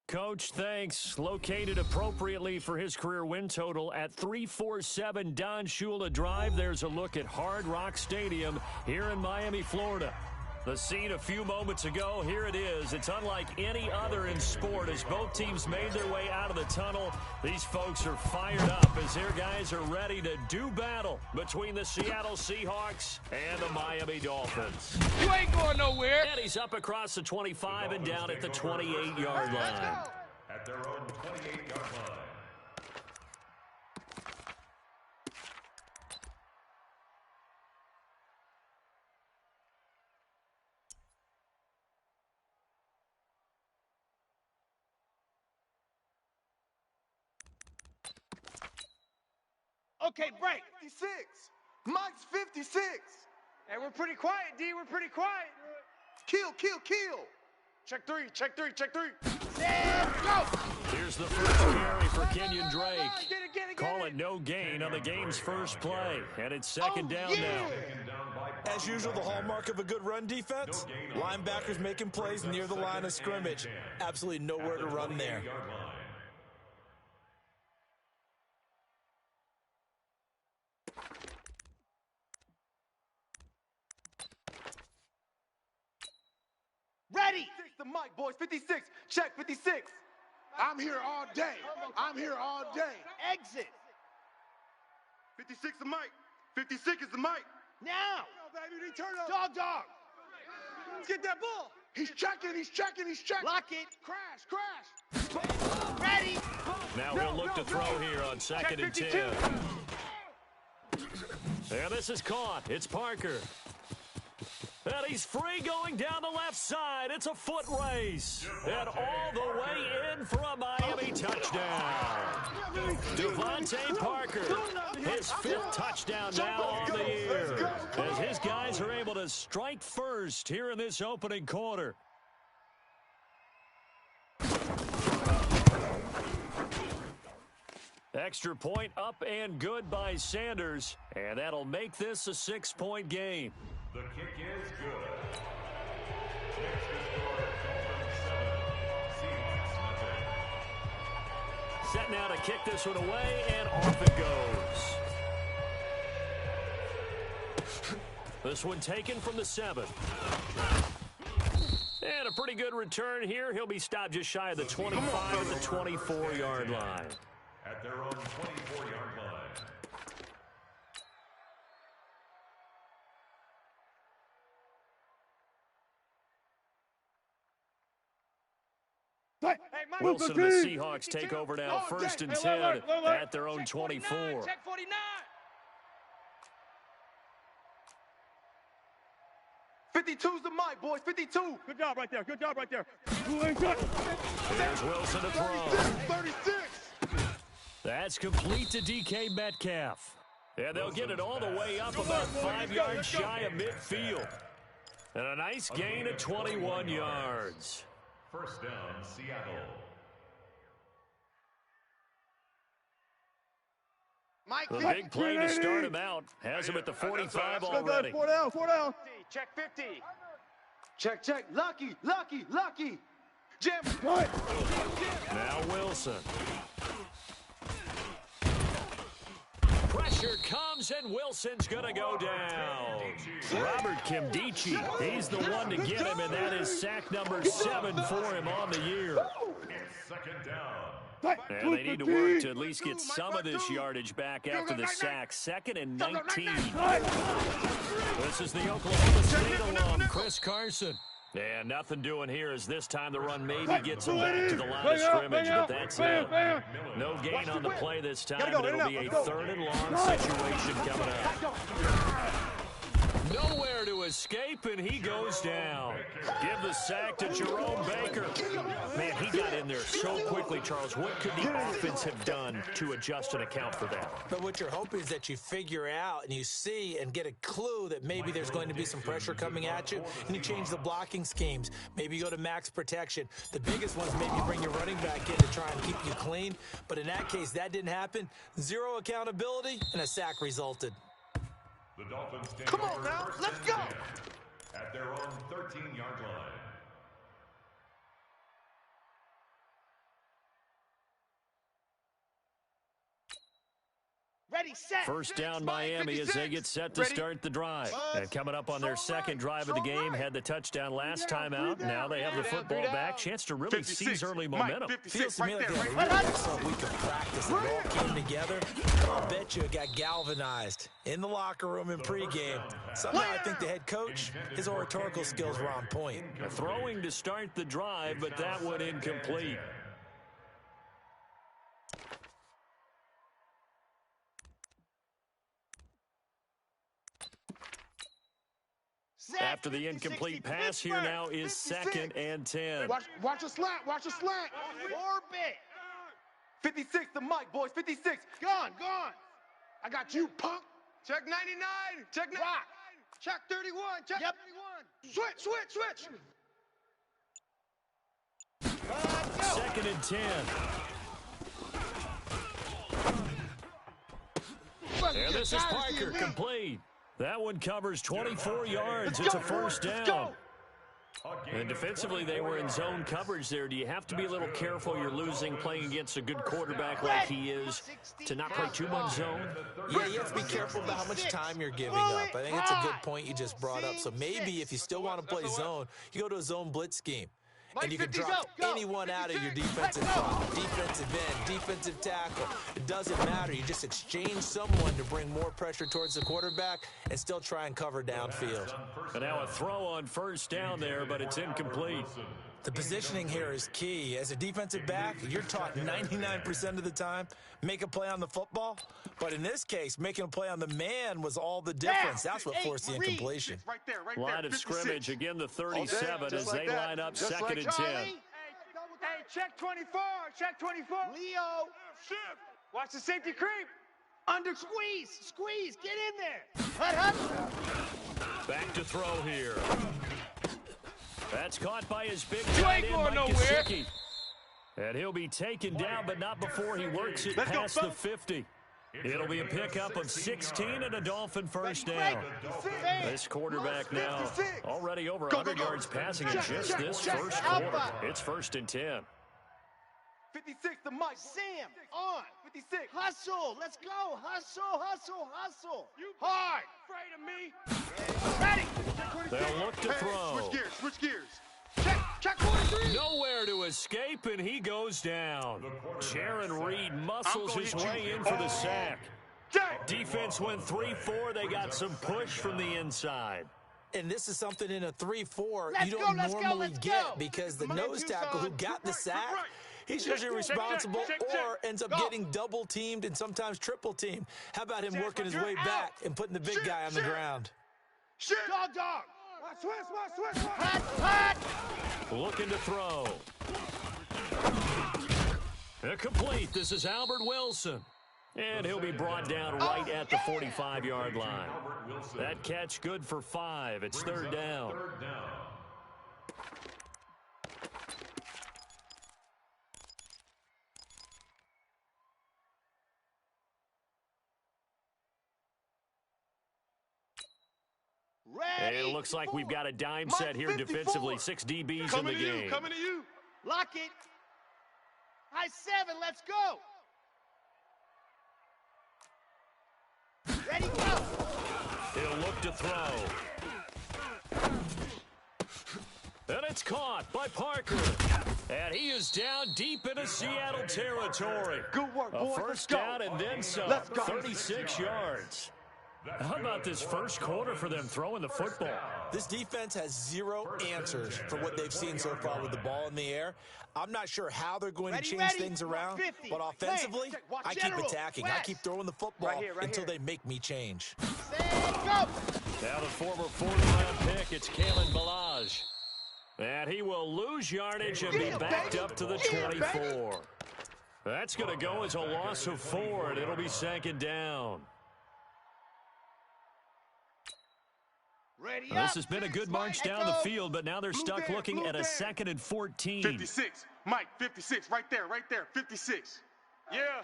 Coach, thanks. Located appropriately for his career win total at 347 Don Shula Drive, there's a look at Hard Rock Stadium here in Miami, Florida. The scene a few moments ago, here it is. It's unlike any other in sport as both teams made their way out of the tunnel. These folks are fired up as their guys are ready to do battle between the Seattle Seahawks and the Miami Dolphins. You ain't going nowhere. And he's up across the 25 and down at the 28-yard line. At their own 28-yard line. Okay, break. 56. Mike's 56. Hey, we're pretty quiet, D. We're pretty quiet. Kill, kill, kill. Check three, check three, check three. Yeah, go. Here's the first carry for Kenyon Drake. Get it. Call it no gain on the game's first play. And it's second down now. As usual, the hallmark of a good run defense, linebackers making plays near the line of scrimmage. Absolutely nowhere to run there. Ready. The mic, boys. 56. Check 56. I'm here all day. I'm here all day. Exit. 56 the mic. 56 is the mic. Now. Baby, return up. Dog. Let's get that ball. He's checking. Lock it. Crash. Ready. Now he'll look to throw here on second and 10. And this is caught. It's Parker. And he's free going down the left side. It's a foot race. And all the way in for a Miami touchdown. Devontae Parker, his fifth touchdown now on the year. As his guys are able to strike first here in this opening quarter. Extra point up and good by Sanders. And that'll make this a 6-point game. The kick is good. Next to score, Dolphin 7, Seahawks nothing. Set now to kick this one away, and off it goes. This one taken from the 7. And a pretty good return here. He'll be stopped just shy of the 25 at the 24-yard line. At their own 24-yard line. Wilson and the Seahawks take over now, first and 10 at their own 24. Check 49. 's the mic, boys. 52. Good job right there. There's Wilson to throw. 36. That's complete to DK Metcalf. And they'll get it all the way up about 5 yards shy of midfield. And a nice gain of 21 yards. First down, Seattle. The big play to start him out has him at the 45 already. Four down. Check 50. Check. Lucky. Jam. Now Wilson. Pressure comes, and Wilson's going to go down. Robert Kimdichie, he's the one to get him, and that is sack number 7 for him on the year. It's second down. And they need to work to at least get some of this yardage back after the sack. 2nd and 19. This is the Oklahoma State alum, Chris Carson. And nothing doing here as this time the run maybe gets him back to the line of scrimmage, but that's it. No gain on the play this time, but it'll be a 3rd and long situation coming up. Nowhere to escape, and he goes down. Give the sack to Jerome Baker. Man, he got in there so quickly, Charles. What could the offense have done to adjust and account for that? But what you're hoping is that you figure out and you see and get a clue that maybe there's going to be some pressure coming at you, and you change the blocking schemes. Maybe you go to max protection. The biggest one is maybe you bring your running back in to try and keep you clean. But in that case, that didn't happen. 0 accountability, and a sack resulted. The Dolphins take Come on over now, first let's and go. 10 at their own 13-yard line. Ready, set. First down Miami as they get set to start the drive. And coming up on their second drive of the game, had the touchdown last time out. Now they have the football back. Chance to really seize early momentum. Feels to me like they had a really excellent week of practice. It all came together. I'll bet you it got galvanized in the locker room in pregame. Somehow I think the head coach, his oratorical skills were on point. Throwing to start the drive, but that one incomplete. After the incomplete pass, here now is 2nd and 10. Watch a slant. Watch a slant. Orbit. 56 the mic, boys. 56. Gone. I got you, punk. Check 99. Check 99. Rock. Check 31. Check 31. Switch. 2nd and 10. And this is Parker, complete. That one covers 24 yards. It's a first down. And defensively, they were in zone coverage there. Do you have to be a little careful? You're losing playing against a good quarterback like he is to not play too much zone? Yeah, you have to be careful about how much time you're giving up. I think it's a good point you just brought up. So maybe if you still want to play zone, you go to a zone blitz scheme. And you can drop anyone out of your defensive front, defensive end, defensive tackle. It doesn't matter. You just exchange someone to bring more pressure towards the quarterback and still try and cover downfield. And now a throw on first down there, but it's incomplete. The positioning here is key. As a defensive back, you're taught 99% of the time, make a play on the football. But in this case, making a play on the man was all the difference. That's what forced the incompletion. Right there. Line of scrimmage, again the 37 as they line up 2nd and 10. Hey, check 24. Check 24. Leo. Watch the safety creep. Under squeeze. Get in there. Back to throw here. That's caught by his big tight end, Mike nowhere. Gesicki. And he'll be taken down, but not before he works it past the 50. It'll be a pickup of 16 and a Dolphin first down. This quarterback now already over 100 yards passing in just this first quarter. It's 1st and 10. 56 the mic. Sam, on. 56. Hustle. Let's go. Hustle. You hard. Afraid of me? Ready. They'll look to throw. Switch gears. Check 43. Nowhere to escape, and he goes down. Jaron Reed muscles his way in for the sack. Defense went 3-4. They got some push from the inside. And this is something in a 3-4 you don't normally get because the nose tackle who got the sack, he's usually responsible or ends up getting double teamed and sometimes triple teamed. How about him working his way back and putting the big guy on the ground? Dog. Switch. Hot. Looking to throw. Complete. This is Albert Wilson. And he'll be brought down right at the 45-yard line. That catch good for 5. It's 3rd down. And it looks like we've got a dime set here defensively. 6 DBs in the game. Coming to you. Lock it. High 7. Let's go. Ready, go. He'll look to throw. And it's caught by Parker. And he is down deep into Seattle territory. Good work, boys. A first down and then some. 36 yards. How about this first quarter for them throwing the football? This defense has 0 answers for what they've seen so far with the ball in the air. I'm not sure how they're going to change things around, but offensively, I keep attacking. I keep throwing the football until they make me change. Now the former 40-round pick, it's Kalen Ballage. And he will lose yardage and be backed up to the 24. That's going to go as a loss of 4, and it'll be 2nd down. This has been a good march down the field, but now they're stuck looking at a 2nd and 14. 56. Mike, 56. Right there. 56. Yeah.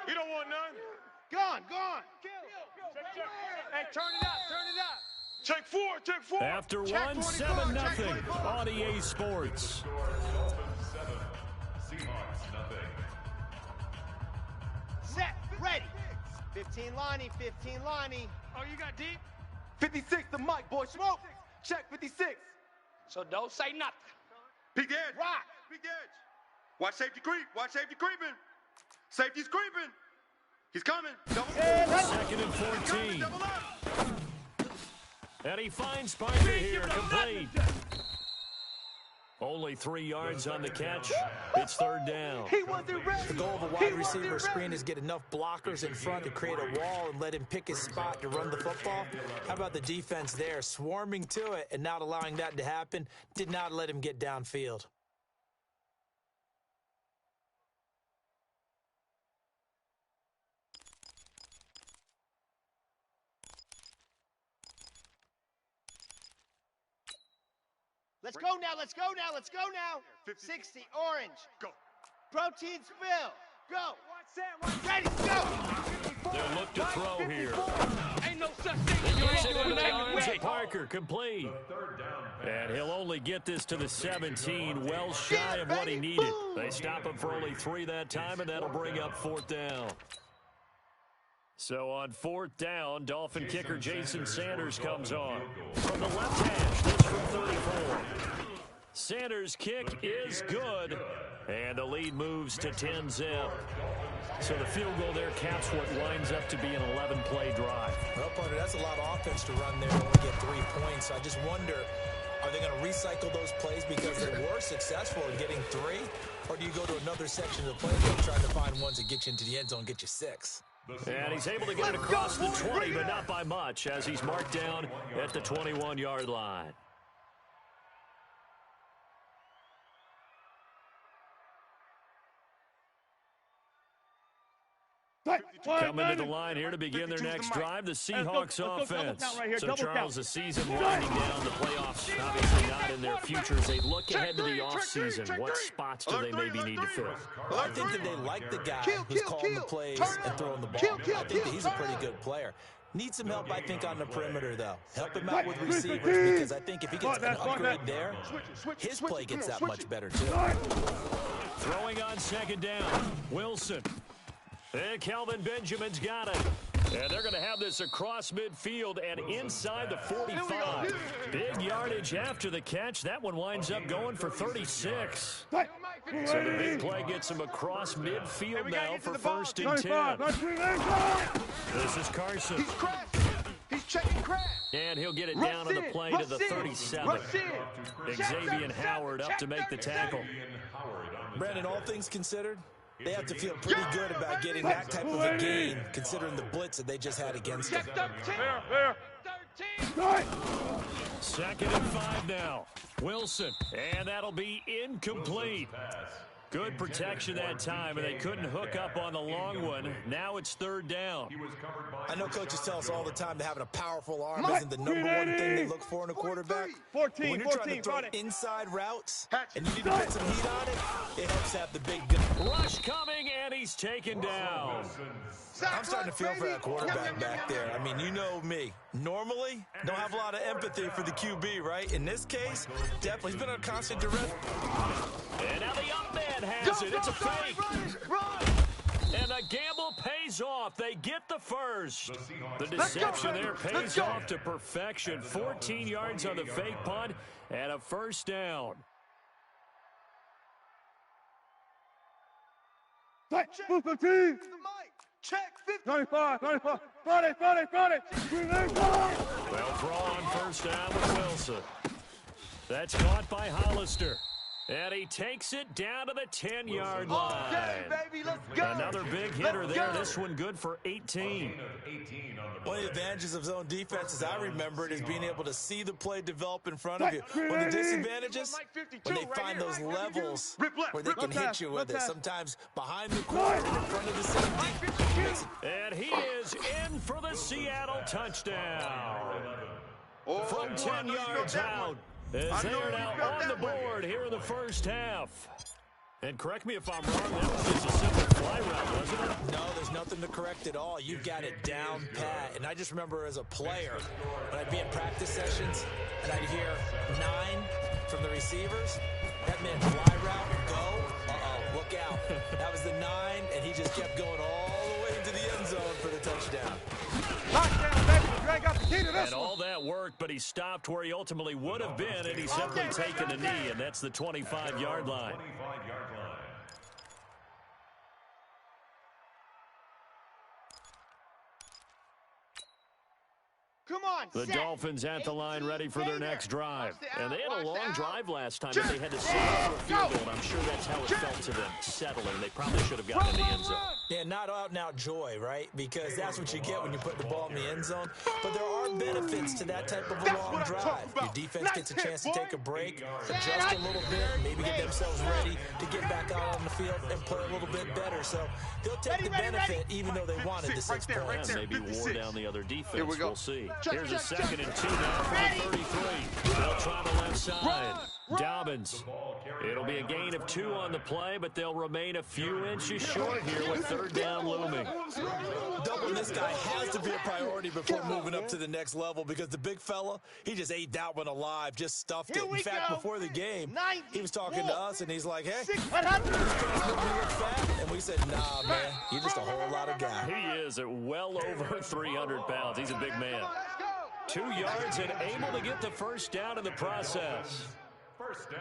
You don't want none. Gone. Hey, turn it up. Check 4. After 1-7-0 on EA Sports. Seahawks, nothing. Set. Ready. 15 Lonnie, 15 Lonnie. Oh, you got deep? 56, the mic, boy. Smoke. Check 56. So don't say nothing. Peek the edge. Rock. Peek the edge. Watch safety creep. Watch safety creeping. Safety's creeping. He's coming. Double. Second and 14. Double up. And he finds Parker here, complete. Only 3 yards on the catch. It's third down. He wasn't ready. The goal of a wide receiver screen is get enough blockers in front to create a wall and let him pick his spot to run the football. How about the defense there, swarming to it and not allowing that to happen? Did not let him get downfield. Let's go now, let's go now, let's go now. 60, orange. Go. Protein spill. Go. Ready, go. They'll look to throw here. Ain't no such thing. Gets it into the arms of Parker, complete. And he'll only get this to the 17, well shy of what he needed. They stop him for only 3 that time, and that'll bring up fourth down. So on fourth down, Dolphin kicker Jason Sanders comes on. From the left hash, this from 34. Sanders' kick is good, and the lead moves to 10-zip. So the field goal there caps what winds up to be an 11-play drive. Well, partner, that's a lot of offense to run there and only get 3 points. I just wonder, are they going to recycle those plays because they were successful in getting 3? Or do you go to another section of the playbook trying to find ones that get you into the end zone and get you 6? And he's able to get it across the 20, but not by much, as he's marked down at the 21-yard line. Coming to the line here to begin their next drive, the Seahawks offense. So, Charles, the season winding down, the playoffs obviously not in their futures. They look ahead to the offseason. What spots do they maybe need to fill? Well, I think that they like the guy who's calling the plays and throwing the ball. I think that he's a pretty good player. Needs some help, I think, on the perimeter, though. Help him out with receivers, because I think if he gets an upgrade there, his play gets that much better, too. Throwing on second down, Wilson. And Kelvin Benjamin's got it. And they're going to have this across midfield and inside the 45. Big yardage after the catch. That one winds up going for 36. So the big play gets him across midfield now for first and 10. This is Carson. He's checking crack. And he'll get it down on the play to the 37. Xavier Howard up to make the tackle. Brandon, all things considered, they have to feel pretty good about getting that type of a gain, considering the blitz that they just had against them. Second and 5 now. Wilson, and that'll be incomplete. Good protection that time, and they couldn't hook up on the long one. Now it's third down. I know coaches tell us all the time that having a powerful arm isn't the number one thing they look for in a quarterback. When you're trying to throw inside routes and you need to put some heat on it, it helps to have the big gun. Rush coming, and he's taken down. I'm starting to feel for that quarterback back there. I mean, you know me. Normally, don't have a lot of empathy for the QB, right? In this case, definitely. He's been on constant duress. And now the up man has it. It's a fake. And the gamble pays off. They get the first. The deception there pays off to perfection. 14 yards on the fake punt and a first down. Check 50. 95. Got it. Well, throw on first down with Wilson. That's caught by Hollister. And he takes it down to the 10-yard line. Okay, baby, let's go. Another big hitter there. This one good for 18. One of the advantages of zone defense, as I remember it, is being able to see the play develop in front of you. One of the disadvantages, when they find those levels where they can hit you with it. Sometimes behind the corner and in front of the safety. And he is in for the Seattle touchdown. From 10 yards out. As they are now on the board here in the first half. And correct me if I'm wrong, that was just a simple fly route, wasn't it? No, there's nothing to correct at all. You've got it down pat. And I just remember as a player, when I'd be in practice sessions, and I'd hear 9 from the receivers, that meant fly route, go, look out. That was the 9, and he just kept going all the way into the end zone for the touchdown. touchdown. Touchdown, baby. You ain't got the key to this And one. all that worked, but he stopped where he ultimately would have been, and he's simply taken a knee, and that's the 25-yard line. 25-yard line. Come on, The set. Dolphins at the line ready for their next drive. And they had a long drive last time, but Check. they had to settle for a field goal, and I'm sure that's how it felt to them, settling. They probably should have gotten in the end zone. Yeah, not out-and-out joy, right? Because that's what you get when you put the ball in the end zone. But there are benefits to that type of a long drive. Your defense gets a chance to take a break, adjust a little bit, maybe get themselves ready to get back out on the field and play a little bit better. So they'll take the benefit, even though they wanted the 6 points. And maybe wore down the other defense. Here we go. We'll see. Check, Here's check, a second check. and 2 now from the 33. They'll try the left side. Dobbins. It'll be a gain of 2 on the play, but they'll remain a few inches short here with third down looming. Doubling this guy has to be a priority before moving up to the next level because the big fella, he just ate that one alive, just stuffed it. In fact, before the game, he was talking to us, and he's like, hey, you look fat? And we said, nah, man, you're just a whole lot of guy. He is at well over 300 pounds. He's a big man. 2 yards and able to get the first down in the process. First down.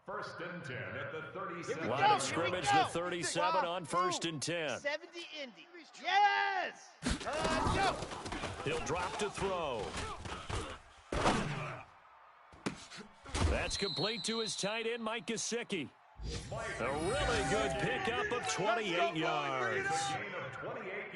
First and 10 at the 37. Line of scrimmage, the 37 on first and 10. 70 Indy. Yes! Go! He'll drop to throw. That's complete to his tight end, Mike Gesicki. A really good pickup of 28 yards.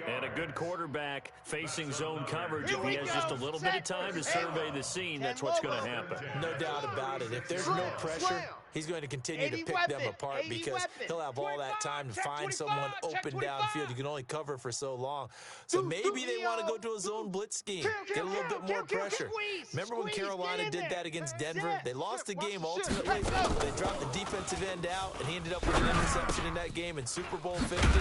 And a good quarterback facing zone coverage. If he has just a little bit of time to survey the scene, that's what's going to happen. No doubt about it. If there's no pressure, he's going to continue to pick them apart because he'll have all that time to find someone open downfield. You can only cover for so long. So maybe they want to go to a zone blitz scheme, get a little bit more pressure. Remember when Carolina did that against Denver? They lost the game ultimately. They dropped the defensive end out, and he ended up with an interception in that game in Super Bowl 50.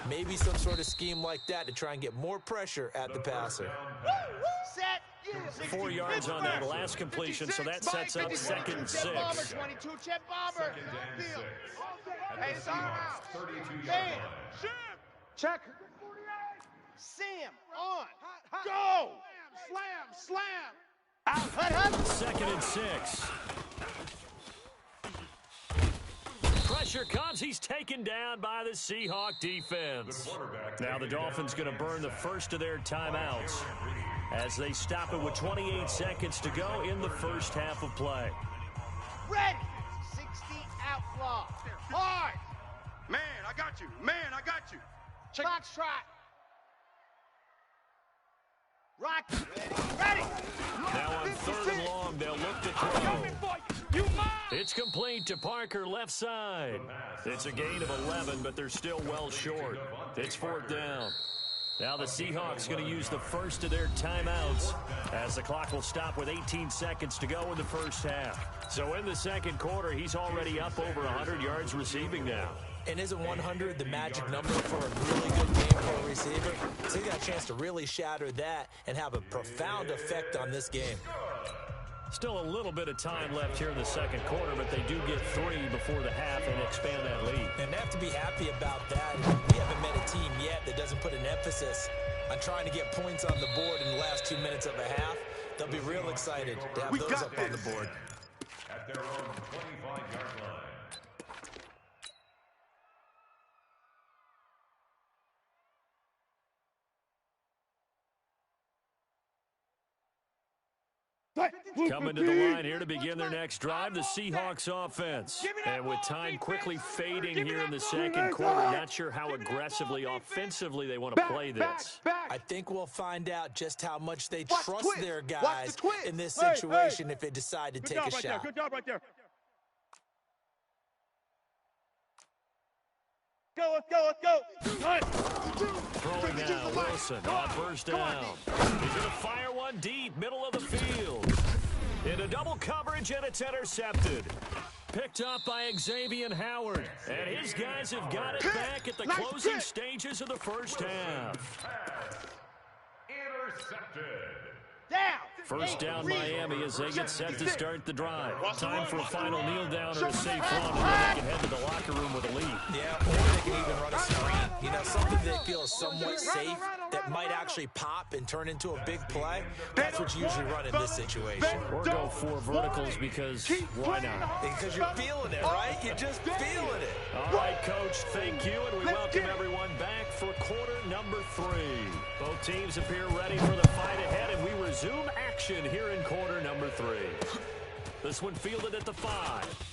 Maybe some sort of scheme like that to try and get more pressure at the passer. Set. 4 yards on that last completion, so that sets up second and 6. 22, Chet Bomber. Second and 6. Hey, At the it's on Seahawks now. 32-yard Bam. line. Check. Sam, on. Go. Slam. Out. Hut. Second and 6. Pressure comes. He's taken down by the Seahawk defense. Now the Dolphins going to burn the first of their timeouts as they stop it with 28 seconds to go in the first half of play. Ready. 60 outlaw. Hard. Man, I got you. Foxtrot. Rock. Ready. Now on third and long, they'll look to throw. It's complete to Parker, left side. It's a gain of 11, but they're still well short. It's fourth down. Now the Seahawks going to use the first of their timeouts as the clock will stop with 18 seconds to go in the first half. So in the second quarter, he's already up over 100 yards receiving now. And isn't 100 the magic number for a really good game for a receiver? So he got a chance to really shatter that and have a profound effect on this game. Still a little bit of time left here in the second quarter, but they do get 3 before the half and expand that lead. And they have to be happy about that. We haven't met a team yet that doesn't put an emphasis on trying to get points on the board in the last 2 minutes of a half. They'll be real excited to have those up on the board. At their own 25-yard line. Coming to the line here to begin their next drive, the Seahawks offense. And with time quickly fading here in the second quarter, not sure how aggressively, offensively they want to play this. I think we'll find out just how much they trust their guys in this situation if they decide to take a shot. Good job right there. Let's go. Throwing now, Wilson on first down. He's going to fire one deep, middle of the field. Into double coverage, and it's intercepted. Picked up by Xavier Howard. And his guys have got it back at the closing stages of the first half. Intercepted. Down. First down Miami as they get set to start the drive. Time for a final kneel down or a safe run, and then they can head to the locker room with a lead. Yeah, or they can even run a screen. You know, something they feel is somewhat safe that might actually pop and turn into a big play. That's what you usually run in this situation. Or go for verticals because why not? Because you're feeling it, right? You're just feeling it. All right, Coach, thank you, and we welcome everyone back for quarter number 3. Both teams appear ready for the fight ahead, and we resume action here in quarter number 3. This one fielded at the 5.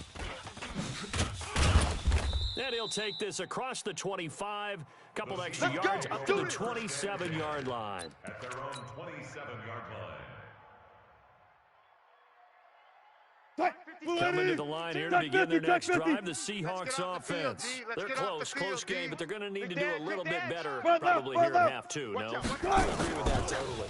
And he'll take this across the 25, couple extra yards up to the 27-yard line. At their own 27-yard line. Coming to the line here to begin their next drive, the Seahawks offense. They're close game, but they're going to need to do a little bit better probably here in half 2, no? I agree with that totally.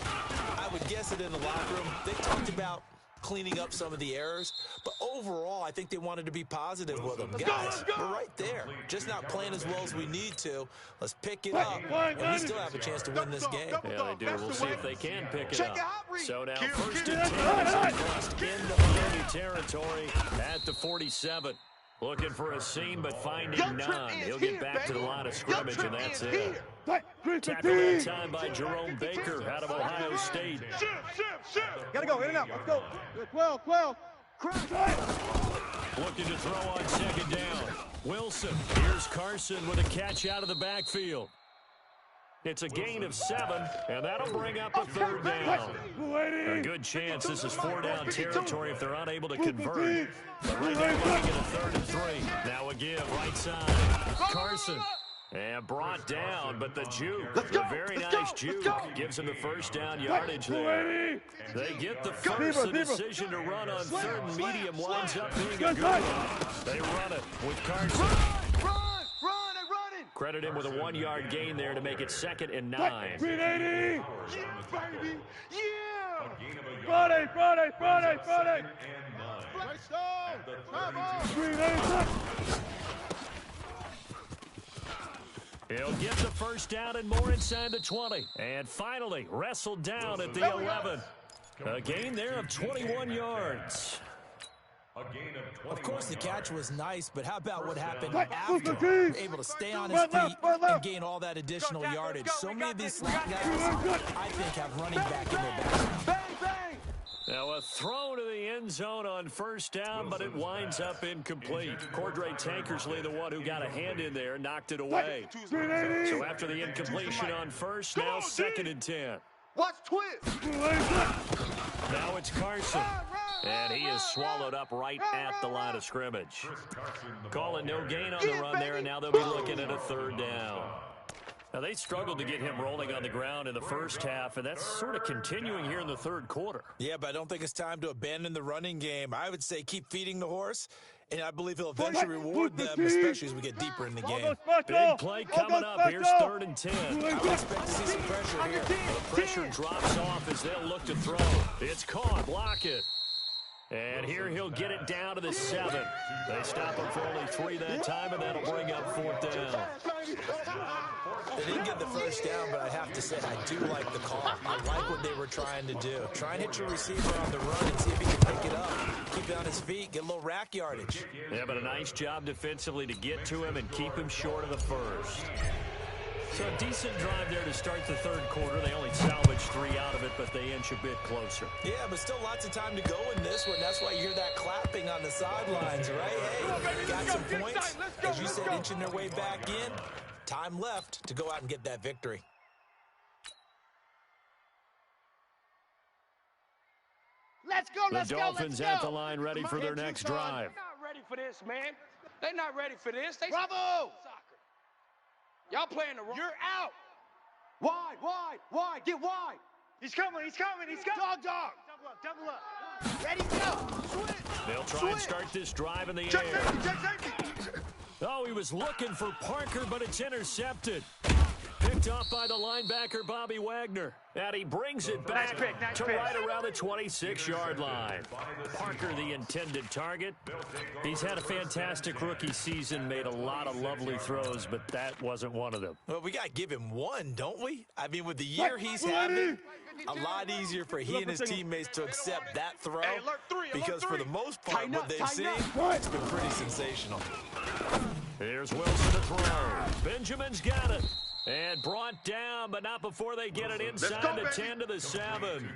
I would guess it in the locker room. They talked about cleaning up some of the errors, but overall, I think they wanted to be positive with them. Guys, we're right there. Just not playing as well as we need to. Let's pick it up, and we still have a chance to win this game. Yeah, they do. We'll see if they can pick it up. So now first and 10 is crossed into Miami territory at the 47. Looking for a seam, but finding none. He'll get back to the line of scrimmage, and that's it. Tackled that time by Jerome Baker out of Ohio State. Gotta go, in and out. Let's go. 12. Looking to throw on second down. Wilson. Here's Carson with a catch out of the backfield. It's a gain of 7, and that'll bring up a third down. A good chance this is 4-down territory if they're unable to convert. But right now looking at a 3rd and 3. Now a give, right side. Carson. And brought down, but the juke, the very nice juke, gives him the first down yardage there. They get the first. The decision to run on 3rd and medium winds up being a good one. They run it with Carson. Credit him with a 1-yard gain there to make it 2nd and 9. 380! Yeah, baby! Yeah! Friday! He'll get the first down and more inside the 20. And finally, wrestled down at the 11. A gain there of 21 yards. Of course, the catch was nice, but how about what happened after? Able to stay on his feet and gain all that additional yardage. So many of these slot guys, I think, have running back in their background. Now a throw to the end zone on first down, but it winds up incomplete. Cordray Tankersley, the one who got a hand in there, knocked it away. So after the incompletion on first, now 2nd and 10. Watch twist. Now it's Carson. And he is swallowed up right at the line of scrimmage. Calling no gain on the run there, and now they'll be looking at a 3rd down. Now, they struggled to get him rolling on the ground in the first half, and that's sort of continuing here in the 3rd quarter. Yeah, but I don't think it's time to abandon the running game. I would say keep feeding the horse, and I believe he'll eventually reward them, especially as we get deeper in the game. Big play coming up. Here's 3rd and 10. I would expect to see some pressure here. The pressure drops off as they'll look to throw. It's caught. Block it. And here he'll get it down to the 7. They stop him for only 3 that time, and that'll bring up 4th down. They didn't get the first down, but I have to say I do like the call. I like what they were trying to do. Try and hit your receiver on the run and see if he can pick it up. Keep it on his feet, get a little rack yardage. Yeah, but a nice job defensively to get to him and keep him short of the first. So a decent drive there to start the 3rd quarter. They only salvaged 3 out of it, but they inch a bit closer. Yeah, but still lots of time to go in this one. That's why you hear that clapping on the sidelines, right? Hey, got some points. As you said, inching their way back in. Time left to go out and get that victory. Let's go. The Dolphins at the line, ready for their next drive. They're not ready for this, man. They're not ready for this. They Bravo! soccer. Y'all playing the wrong. You're out. Wide, get wide. He's coming. Dog. Double up. Ready, go. Switch. They'll try and start this drive in the Check air. safety. Oh, he was looking for Parker, but it's intercepted. Picked off by the linebacker, Bobby Wagner. And he brings it back to right around the 26-yard line. Parker, the intended target. He's had a fantastic rookie season, made a lot of lovely throws, but that wasn't one of them. Well, we got to give him one, don't we? I mean, with the year he's having, a lot easier for he and his teammates to accept that throw because for the most part, what they've seen, it's been pretty sensational. Here's Wilson to throw. Benjamin's got it. And brought down, but not before they get it inside the 10 to the 7.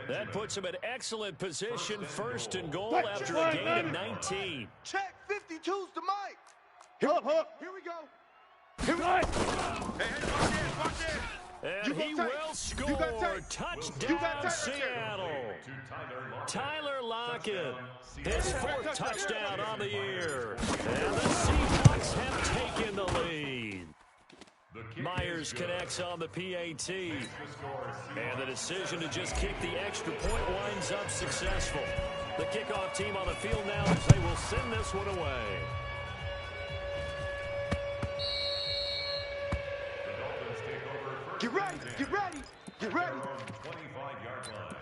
That puts him in excellent position, first and goal after a gain of 19. Check 52's to Mike. Here we go. Hey, watch this. And he will score. Touchdown, Seattle. Tyler Lockett, his 4th touchdown on the year. And the Seahawks have taken the lead. Myers connects on the PAT. And the decision to just kick the extra point winds up successful. The kickoff team on the field now as they will send this one away. Get ready, get ready, get ready. 25-yard line.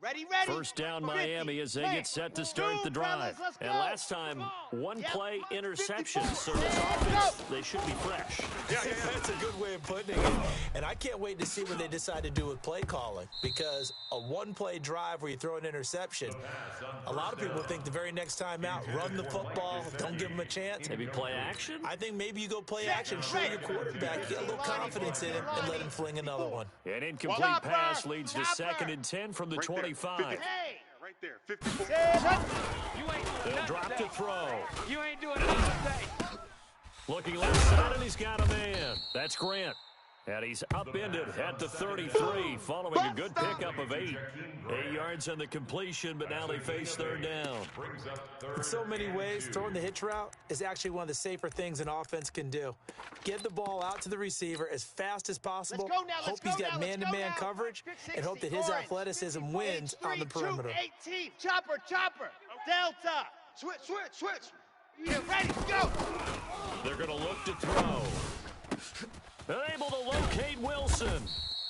Ready. First down Miami as they get set to start the drive. And last time, one play interception. So this offense, they should be fresh. Yeah, that's a good way of putting it. And I can't wait to see what they decide to do with play calling because a one-play drive where you throw an interception, a lot of people think the very next time out, run the football, don't give them a chance. Maybe play action? I think maybe you go play action, show your quarterback, get a little confidence in him, and let him fling another one. An incomplete pass leads to 2nd and 10 from the 25. Hey! Right there, 54. They'll drop to throw. You ain't doing nothing today. Looking left side, and he's got a man. That's Grant. And he's upended at the 33, following a good pickup of 8. 8 yards on the completion, but now they face 3rd down. In so many ways, throwing the hitch route is actually one of the safer things an offense can do. Get the ball out to the receiver as fast as possible, hope he's got man-to-man coverage, and hope that his athleticism wins on the perimeter. 18, chopper, delta. Switch. Get ready, go. They're going to look to throw. They're able to locate Wilson.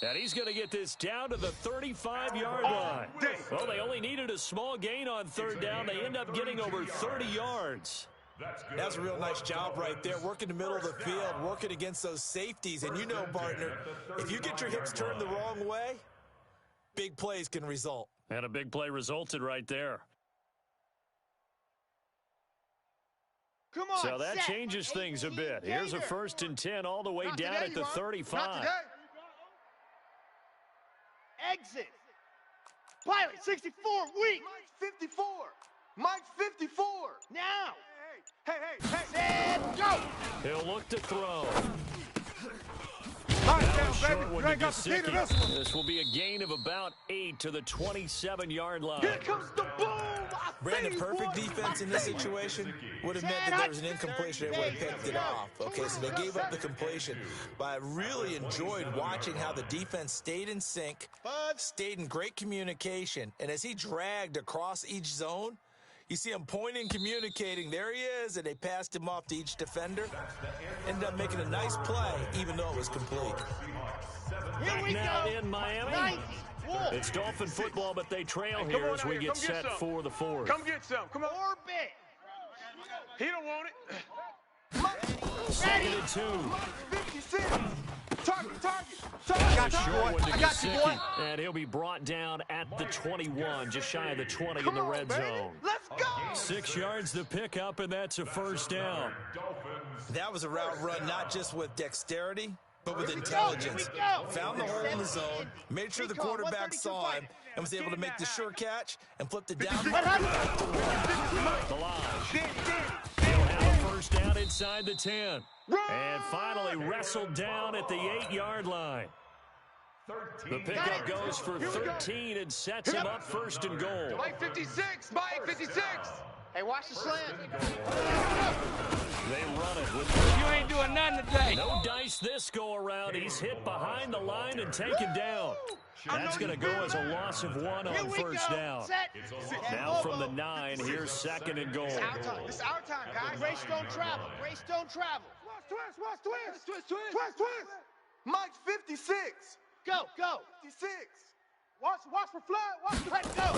And he's going to get this down to the 35-yard line. Well, they only needed a small gain on 3rd down. They end up getting over 30 yards. That's a real nice job right there, working the middle of the field, working against those safeties. And you know, partner, if you get your hips turned the wrong way, big plays can result. And a big play resulted right there. Come on, so that changes things a bit. Here's a 1st and 10 all the way down at the 35. Exit. Pilot 64, weak. Mike 54. Now. Hey. Set, go. He'll look to throw. Down, baby. This will be a gain of about 8 to the 27-yard line. Here comes the boom. Brandon, perfect defense in this situation would have meant that there was an incompletion. They would have picked it off. Okay, so they gave up the completion. But I really enjoyed watching how the defense stayed in sync, stayed in great communication. And as he dragged across each zone, you see him pointing, communicating. There he is, and they passed him off to each defender. Ended up making a nice play, even though it was complete. Here we Now go. in Miami, 90. it's Dolphin football, but they trail here as we get set for the 4th. Come get some. Come on. Orbit. He don't want it. 2nd and 2. 56. Target. I got you, boy. And he'll be brought down at the 21, just shy of the 20 in the red zone. Let's go. 6 yards to pick up, and that's a 1st down. That was a route run not just with dexterity, but with intelligence. Found the hole in the zone, made sure the quarterback saw him, and was able to make the sure catch and flip the down. The line. He'll have a 1st down inside the 10. And finally wrestled down at the 8-yard line. The pickup goes for 13 and sets him up 1st and goal. Mike 56. Mike 56. Hey, watch the slant. They run it with You ain't doing nothing today. no dice this go around. He's hit behind the line and taken down. That's going to go as a loss of 1 on 1st down. Now from the 9, here's 2nd and goal. This is our time, guys. Race don't travel. Twist. Mike 56. Go. 56. Watch for flat. Let's go.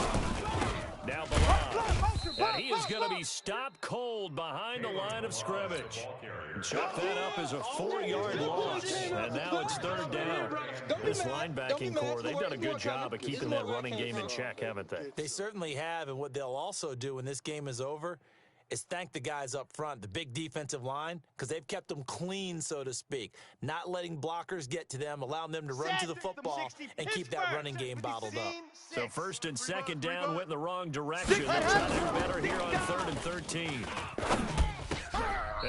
Now the line. And he is going to be stopped cold behind the line of scrimmage. Chalk that up as a 4-yard loss. And now it's third down. This linebacking core, they've done a good job of keeping that running game in check, haven't they? They certainly have, and what they'll also do when this game is over is thank the guys up front, the big defensive line, because they've kept them clean, so to speak, not letting blockers get to them, allowing them to run to the football and keep that running game bottled up. So first and second down went in the wrong direction. They'll try to do better here on 3rd and 13.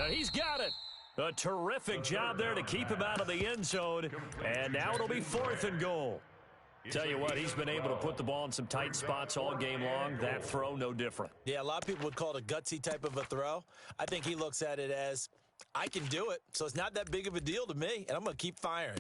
He's got it. A terrific job there to keep him out of the end zone. And now it'll be 4th and goal. Tell you what, he's been able to put the ball in some tight spots all game long. That throw, no different. Yeah, a lot of people would call it a gutsy type of a throw. I think he looks at it as, I can do it, so it's not that big of a deal to me, and I'm going to keep firing.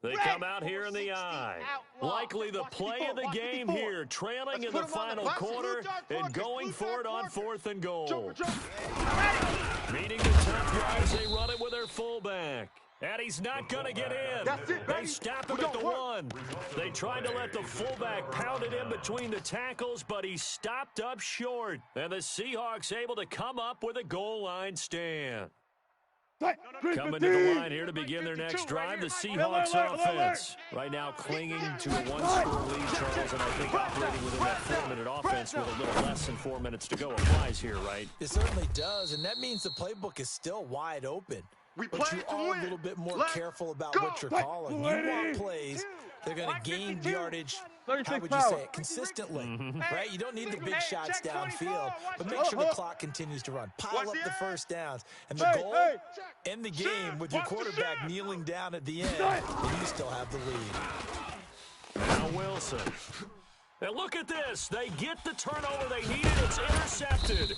They come out here in the eye. Likely the play of the game here, trailing in the final quarter and going for it on 4th and goal. Meeting the tough guys, they run it with their fullback. And he's not going to get in. They stop him at the 1. They tried to let the fullback pound it in between the tackles, but he stopped up short. And the Seahawks able to come up with a goal line stand. Coming to the line here to begin their next drive, the Seahawks offense. Right now clinging to a 1-score lead, Charles, and I think operating within that 4-minute offense with a little less than 4 minutes to go applies here, right? It certainly does, and that means the playbook is still wide open. But you are a little bit more careful about what you're calling. You want plays they're going to gain yardage, how would you say it, consistently, right? You don't need the big shots downfield, but make sure the clock continues to run. Pile up the first downs. And the goal, end the game with your quarterback kneeling down at the end, and you still have the lead. Now Wilson. And look at this. They get the turnover they needed. It's intercepted.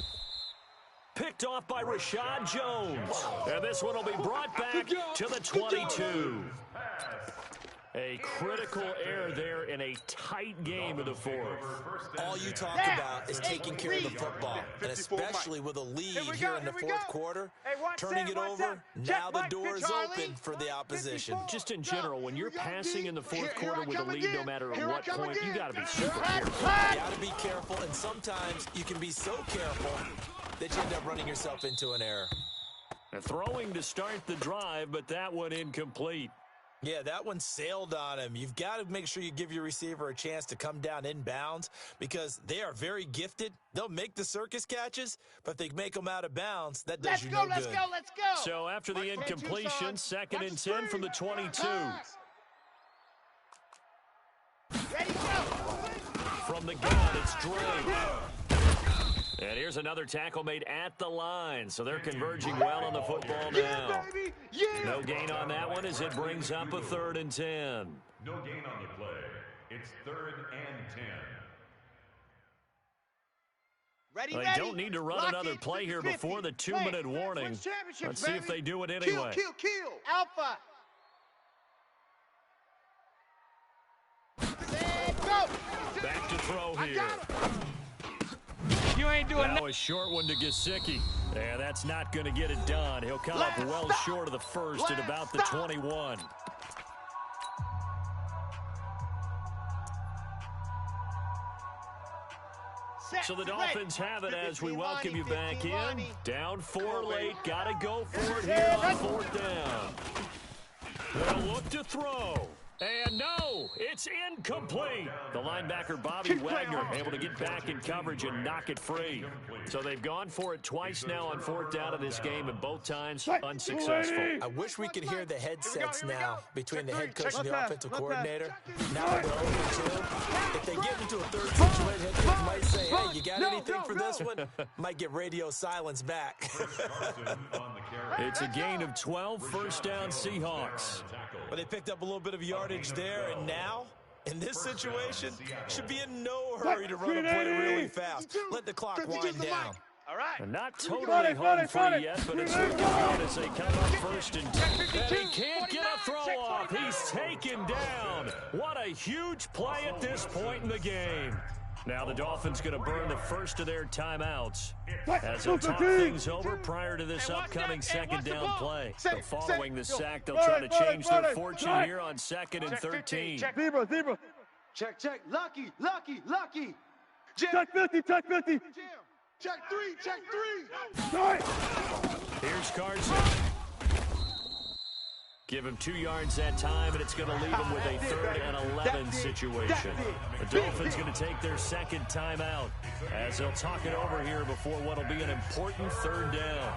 Picked off by Rashad Jones. And this one will be brought back to the 22. A critical error there in a tight game of the fourth. All you talk about is taking care of the football, and especially with a lead here in the fourth quarter, turning it over, now the door is open for the opposition. Just in general, when you're passing in the fourth quarter with a lead, no matter at what point, you got to be super careful. You got to be careful, and sometimes you can be so careful that you end up running yourself into an error. Throwing to start the drive, but that one incomplete. Yeah, that one sailed on him. You've got to make sure you give your receiver a chance to come down inbounds because they are very gifted. They'll make the circus catches, but if they make them out of bounds, that does you no good. Let's go. So after the incompletion, 2nd and 10 from the 22. Ready, go. From the gun, it's Drake. And here's another tackle made at the line, so they're converging well on the football now. No gain on that one as it brings up a 3rd and 10. No gain on the play. It's 3rd and 10. They don't need to run another play here before the 2-minute warning. Let's see if they do it anyway. Kill. Alpha. Set, go. Back to throw here. You ain't doing Now a short one to Gesicki. Yeah, that's not going to get it done. He'll come up well short of the first at about the 21. So the Dolphins have it as we welcome you back in. Down 4 late. Got to go for it here on 4th down. They'll look to throw. And no, it's incomplete. The linebacker, Bobby Wagner, able to get back in coverage and knock it free. So they've gone for it twice now on 4th down in this game, and both times unsuccessful. I wish we could hear the headsets now between the head coach and the offensive coordinator. Now that they're 0-2, if they get into a third situation, head coach might say, hey, you got anything for this one? Might get radio silence back. It's a gain of 12, 1st down Seahawks. But they picked up a little bit of yardage there, and now, in this situation, should be in no hurry to run a play really fast. Let the clock wind down. All right. And not totally home free yet, but it's looking good as they come up 1st and 10. And he can't get a throw off. He's taken down. What a huge play at this point in the game. Now the Dolphins going to burn the first of their timeouts as they'll talk things over prior to this upcoming second down play. So following the sack, they'll try to change their fortune here on 2nd and 13. Zebra. Check. Lucky. Check 50. Check 3. Start. Here's Carson. Give him 2 yards that time, and it's going to leave him with a 3rd and 11 situation. The Dolphins going to take their second timeout as they'll talk it over here before what will be an important 3rd down.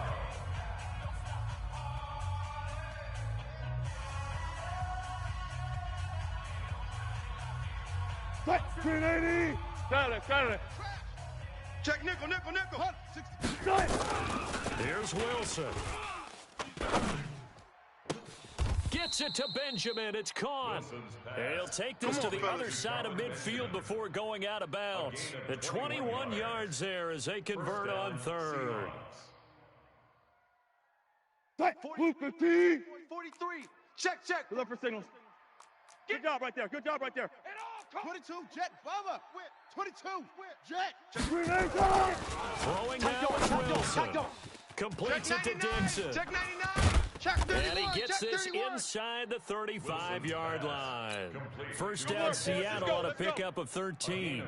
Set. 380. Got it. Check nickel. Start. Here's Wilson. Gets it to Benjamin. It's caught. He'll take this to the other side of midfield before going out of bounds. The 21 yards there as they convert on 3rd. Set. Blue 15. 43. Check. Look for signals. Good job right there. 22. Jet. Bubba. 22. Jet. 380. Throwing now is Wilson. Completes it to Denson. Check 99. Check 31. And he gets check this 31. inside the 35-yard line. First down, Seattle on a pickup of 13.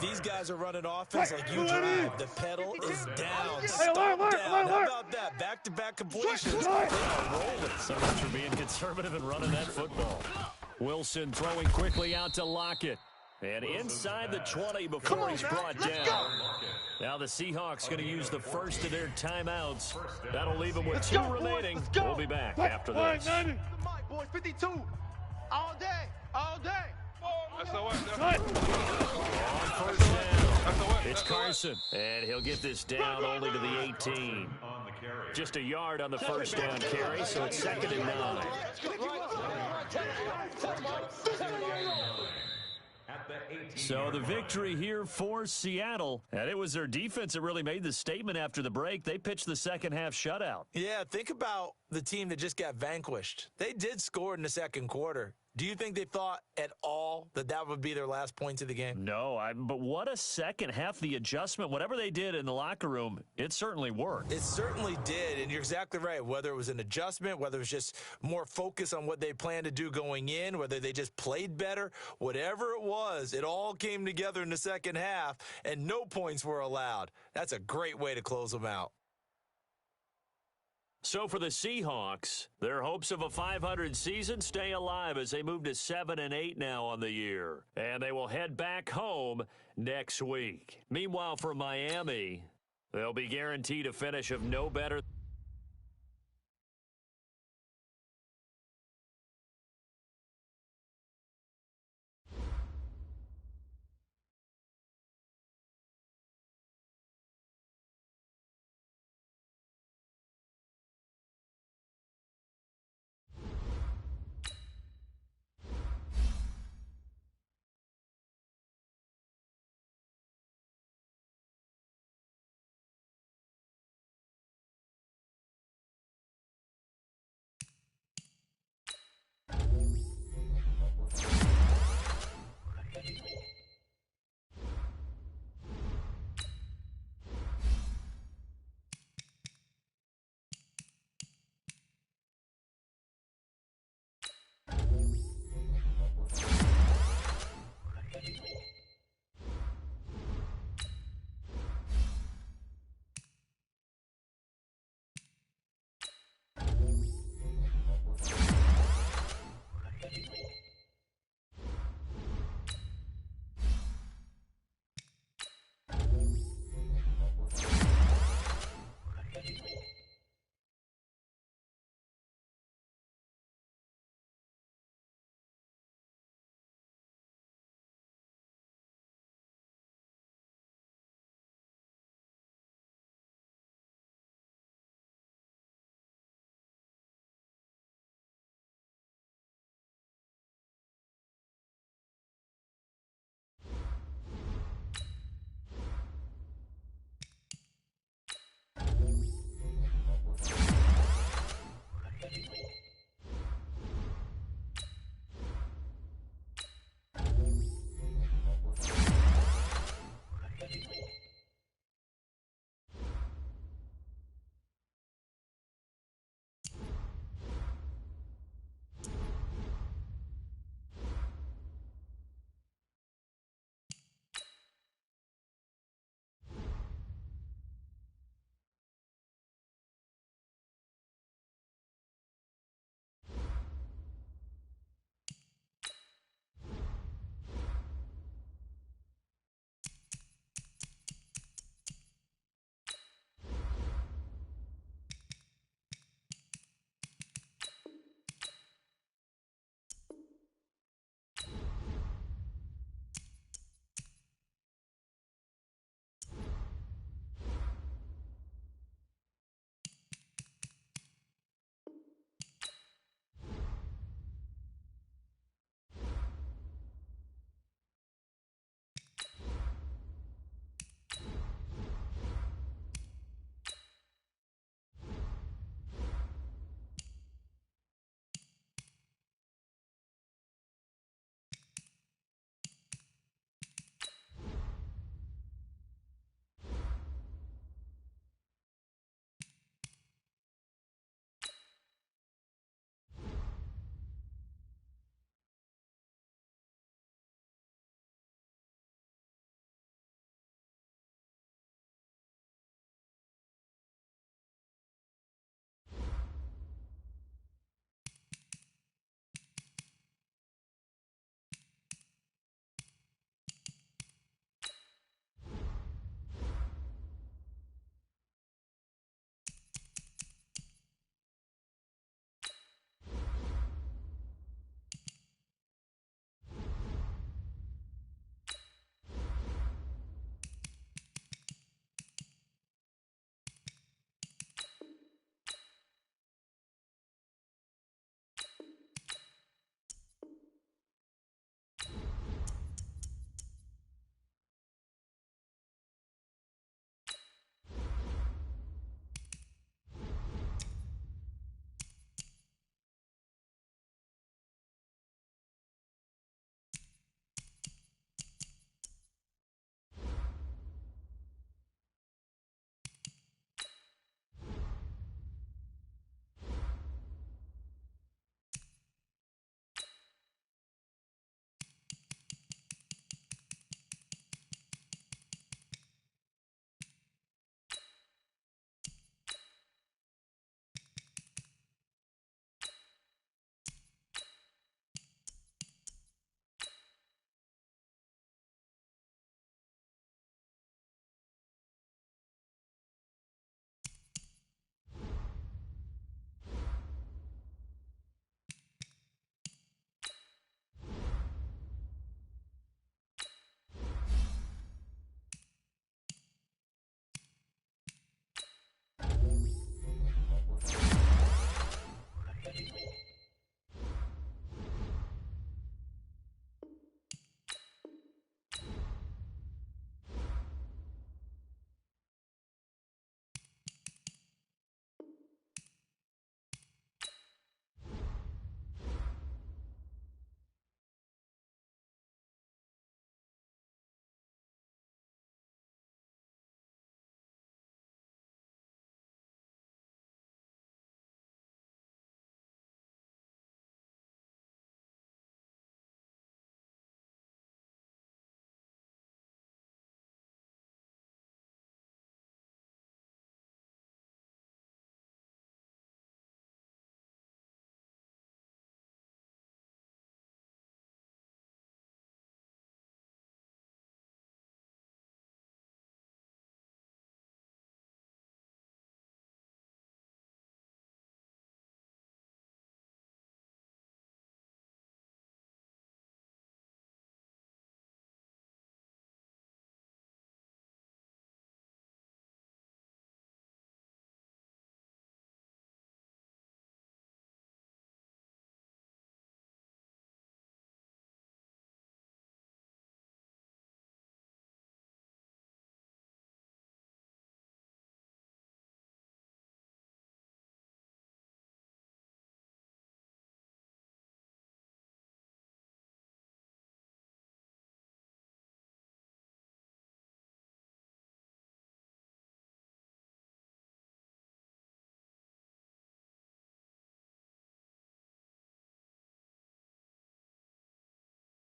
These guys are running offense like you drive. The pedal is down. Hey, Stop alert. down. How about that? Back-to-back completions. They are rolling. So much for being conservative and running that football. Wilson throwing quickly out to Lockett. And inside the 20 before he's brought down. Now the Seahawks going to use the first of their timeouts. That'll leave them with 2 remaining. We'll be back after this. Boys, 52. All day. That's the way. On first down, it's Carson. And he'll get this down only to the 18. Just a yard on the first down carry, so it's 2nd and 9. So the victory here for Seattle, and it was their defense that really made the statement after the break. They pitched the second half shutout. Yeah, think about the team that just got vanquished. They did score in the second quarter. Do you think they thought at all that would be their last points of the game? No, but what a second half. The adjustment, whatever they did in the locker room, it certainly worked. It certainly did, and you're exactly right. Whether it was an adjustment, whether it was just more focus on what they planned to do going in, whether they just played better, whatever it was, it all came together in the second half, and no points were allowed. That's a great way to close them out. So for the Seahawks, their hopes of a 500 season stay alive as they move to 7-8 now on the year. And they will head back home next week. Meanwhile, for Miami, they'll be guaranteed a finish of no better